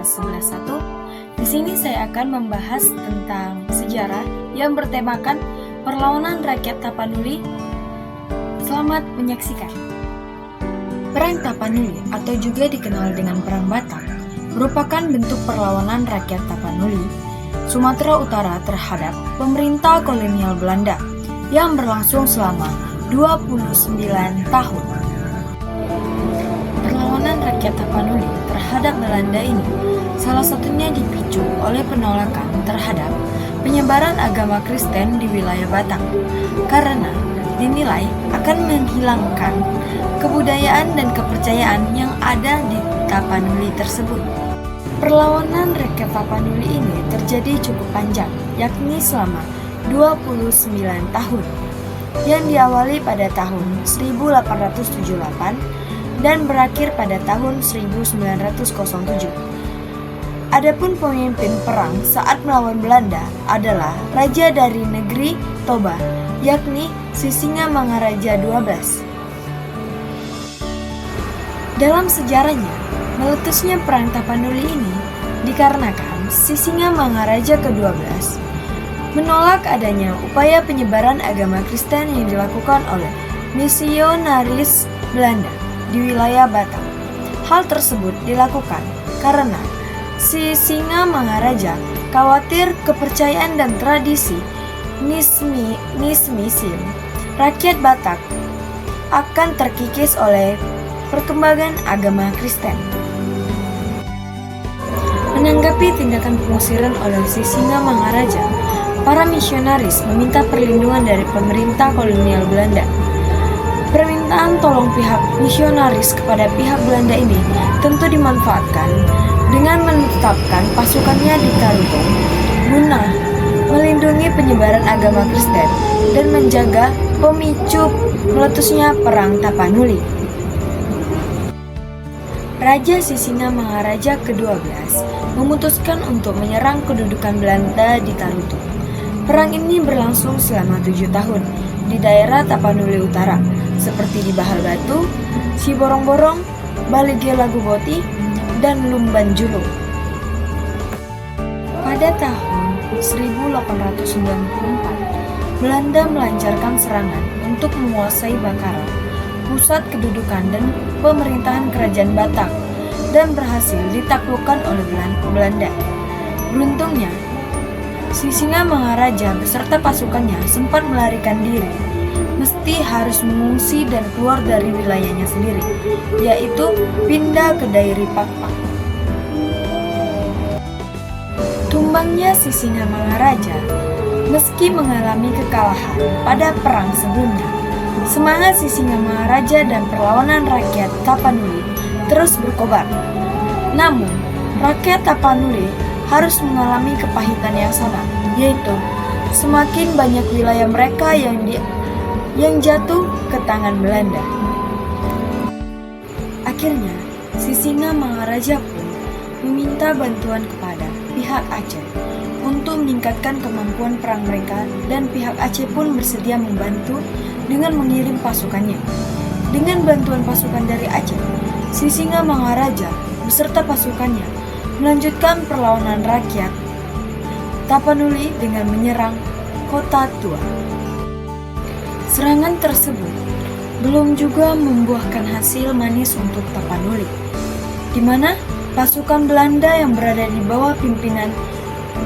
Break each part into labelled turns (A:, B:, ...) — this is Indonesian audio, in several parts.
A: kelas 11.1. Di sini saya akan membahas tentang sejarah yang bertemakan perlawanan rakyat Tapanuli. Selamat menyaksikan. Perang Tapanuli atau juga dikenal dengan Perang Batak merupakan bentuk perlawanan rakyat Tapanuli, Sumatera Utara terhadap pemerintah kolonial Belanda yang berlangsung selama 29 tahun. Perlawanan rakyat Tapanuli terhadap Belanda ini salah satunya dipicu oleh penolakan terhadap penyebaran agama Kristen di wilayah Batak karena dinilai akan menghilangkan kebudayaan dan kepercayaan yang ada di Tapanuli tersebut. Perlawanan rakyat Tapanuli ini terjadi cukup panjang, yakni selama 29 tahun, yang diawali pada tahun 1878 dan berakhir pada tahun 1907. Adapun pemimpin perang saat melawan Belanda adalah raja dari negeri Toba, yakni Sisingamangaraja XII. Dalam sejarahnya, meletusnya perang Tapanuli ini dikarenakan Sisingamangaraja ke-12 menolak adanya upaya penyebaran agama Kristen yang dilakukan oleh misionaris Belanda di wilayah Batak. Hal tersebut dilakukan karena Sisingamangaraja khawatir kepercayaan dan tradisi nismisim rakyat Batak akan terkikis oleh perkembangan agama Kristen. Menanggapi tindakan pengusiran oleh Sisingamangaraja, para misionaris meminta perlindungan dari pemerintah kolonial Belanda. Permintaan tolong pihak misionaris kepada pihak Belanda ini tentu dimanfaatkan dengan menetapkan pasukannya di Tarutung guna melindungi penyebaran agama Kristen dan menjaga pemicu meletusnya Perang Tapanuli. Raja Sisingamangaraja ke-12 memutuskan untuk menyerang kedudukan Belanda di Tarutung. Perang ini berlangsung selama 7 tahun di daerah Tapanuli Utara, seperti di Bahar Batu, Siborong-borong, Balige Laguboti, dan Lumban Julung. Pada tahun 1894, Belanda melancarkan serangan untuk menguasai Bakaran, pusat kedudukan dan pemerintahan kerajaan Batak, dan berhasil ditaklukkan oleh Belanda. Beruntungnya, Sisingamangaraja beserta pasukannya sempat melarikan diri, mesti harus mengungsi dan keluar dari wilayahnya sendiri, yaitu pindah ke daerah Pakpak. Tumbangnya Sisingamangaraja, meski mengalami kekalahan pada perang sebelumnya, semangat Sisingamangaraja dan perlawanan rakyat Tapanuli terus berkobar. Namun, rakyat Tapanuli harus mengalami kepahitan yang sama, yaitu semakin banyak wilayah mereka yang jatuh ke tangan Belanda. Akhirnya, Sisingamangaraja pun meminta bantuan kepada pihak Aceh untuk meningkatkan kemampuan perang mereka, dan pihak Aceh pun bersedia membantu dengan mengirim pasukannya. Dengan bantuan pasukan dari Aceh, Sisingamangaraja beserta pasukannya melanjutkan perlawanan rakyat Tapanuli dengan menyerang Kota Tua. Serangan tersebut belum juga membuahkan hasil manis untuk Tapanuli, di mana pasukan Belanda yang berada di bawah pimpinan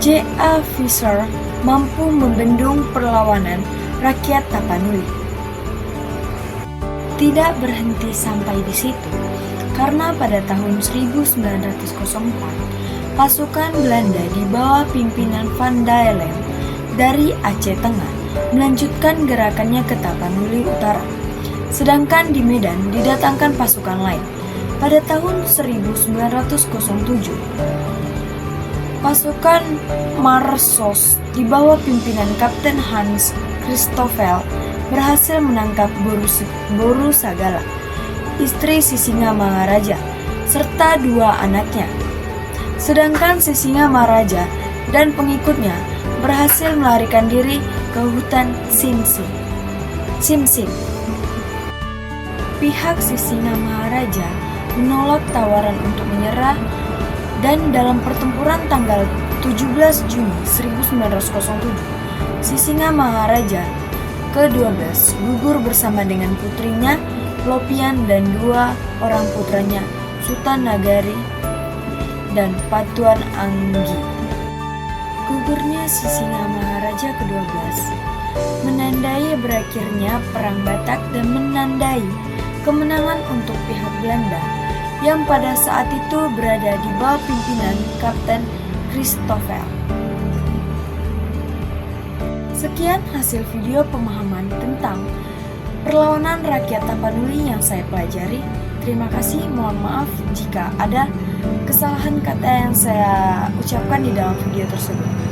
A: J.A. Visser mampu membendung perlawanan rakyat Tapanuli. Tidak berhenti sampai di situ, karena pada tahun 1904, pasukan Belanda di bawah pimpinan Van Daelen dari Aceh Tengah melanjutkan gerakannya ke Tapanuli Utara. Sedangkan di Medan didatangkan pasukan lain. Pada tahun 1907, pasukan Marsos di bawah pimpinan Kapten Hans Christoffel berhasil menangkap Boru Sagala, istri Sisingamangaraja, serta 2 anaknya. Sedangkan Sisingamangaraja dan pengikutnya berhasil melarikan diri ke hutan Simsim. Pihak Sisingamangaraja menolak tawaran untuk menyerah Dan dalam pertempuran tanggal 17 Juni 1907, Sisinga Maharaja ke-12 gugur bersama dengan putrinya Lopian dan 2 orang putranya, Sultan Nagari dan Patuan Anggi. Gugurnya Sisinga Maharaja ke-12 menandai berakhirnya Perang Batak dan menandai kemenangan untuk pihak Belanda yang pada saat itu berada di bawah pimpinan Kapten Christopher. Sekian hasil video pemahaman tentang perlawanan rakyat Tapanuli yang saya pelajari. Terima kasih, mohon maaf jika ada kesalahan kata yang saya ucapkan di dalam video tersebut.